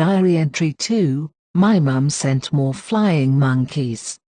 Diary entry 2, my mum sent more flying monkeys.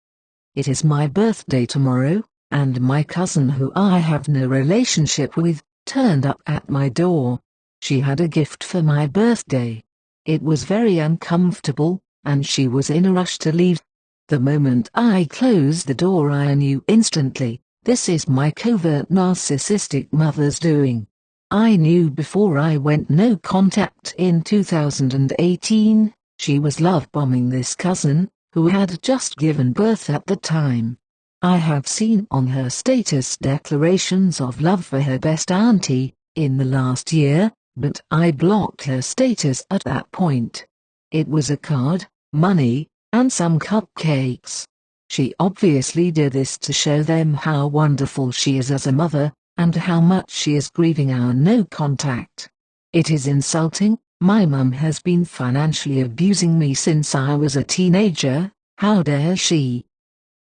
It is my birthday tomorrow, and my cousin who I have no relationship with, turned up at my door. She had a gift for my birthday. It was very uncomfortable, and she was in a rush to leave. The moment I closed the door I knew instantly, this is my covert narcissistic mother's doing. I knew before I went no contact in 2018, she was love-bombing this cousin, who had just given birth at the time. I have seen on her status declarations of love for her best auntie, in the last year, but I blocked her status at that point. It was a card, money, and some cupcakes. She obviously did this to show them how wonderful she is as a mother, and how much she is grieving our no contact. It is insulting. My mum has been financially abusing me since I was a teenager. How dare she?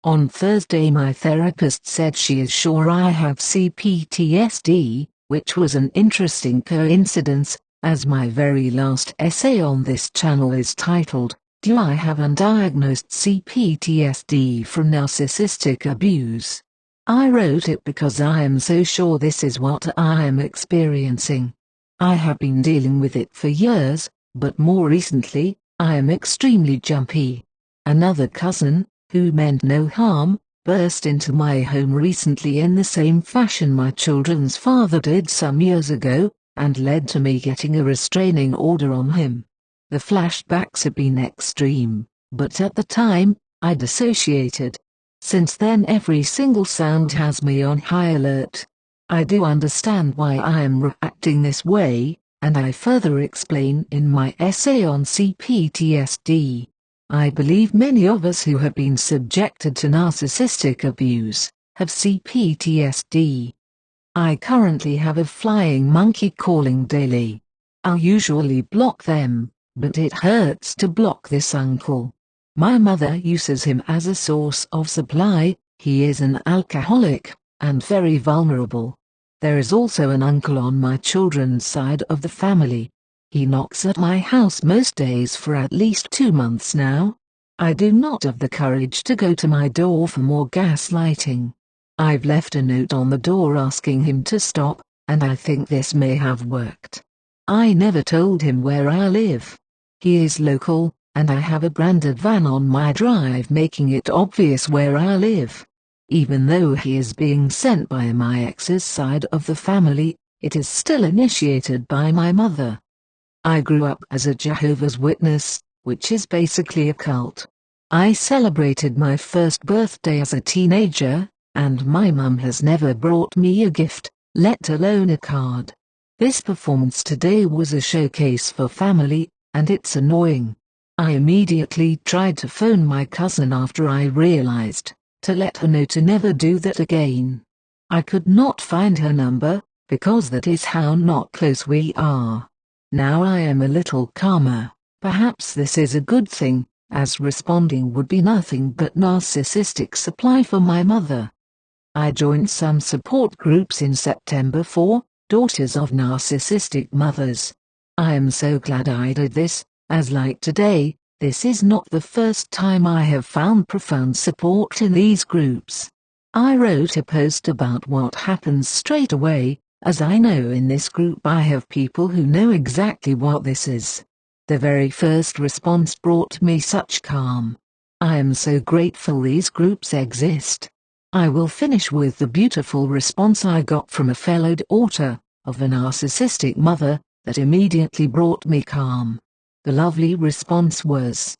On Thursday my therapist said she is sure I have CPTSD, which was an interesting coincidence, as my very last essay on this channel is titled, "Do I have undiagnosed CPTSD from narcissistic abuse?" I wrote it because I am so sure this is what I am experiencing. I have been dealing with it for years, but more recently, I am extremely jumpy. Another cousin, who meant no harm, burst into my home recently in the same fashion my children's father did some years ago, and led to me getting a restraining order on him. The flashbacks have been extreme, but at the time, I dissociated. Since then every single sound has me on high alert. I do understand why I am reacting this way, and I further explain in my essay on CPTSD. I believe many of us who have been subjected to narcissistic abuse have CPTSD. I currently have a flying monkey calling daily. I'll usually block them, but it hurts to block this uncle. My mother uses him as a source of supply. He is an alcoholic, and very vulnerable. There is also an uncle on my children's side of the family. He knocks at my house most days for at least 2 months now. I do not have the courage to go to my door for more gaslighting. I've left a note on the door asking him to stop, and I think this may have worked. I never told him where I live. He is local, and I have a branded van on my drive making it obvious where I live. Even though he is being sent by my ex's side of the family, it is still initiated by my mother. I grew up as a Jehovah's Witness, which is basically a cult. I celebrated my first birthday as a teenager, and my mum has never brought me a gift, let alone a card. This performance today was a showcase for family, and it's annoying. I immediately tried to phone my cousin after I realized, to let her know to never do that again. I could not find her number, because that is how not close we are. Now I am a little calmer. Perhaps this is a good thing, as responding would be nothing but narcissistic supply for my mother. I joined some support groups in September for Daughters of Narcissistic Mothers. I am so glad I did this, as like today, this is not the first time I have found profound support in these groups. I wrote a post about what happens straight away, as I know in this group I have people who know exactly what this is. The very first response brought me such calm. I am so grateful these groups exist. I will finish with the beautiful response I got from a fellow daughter of a narcissistic mother that immediately brought me calm. The lovely response was,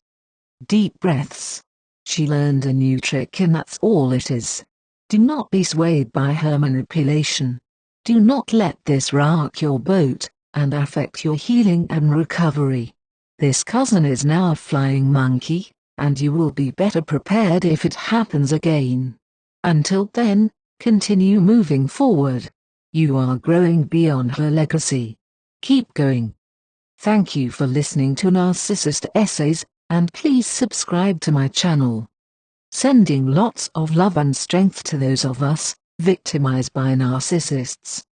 "Deep breaths. She learned a new trick and that's all it is. Do not be swayed by her manipulation. Do not let this rock your boat, and affect your healing and recovery. This cousin is now a flying monkey, and you will be better prepared if it happens again. Until then, continue moving forward. You are growing beyond her legacy. Keep going." Thank you for listening to Narcissist Essays, and please subscribe to my channel. Sending lots of love and strength to those of us victimized by narcissists.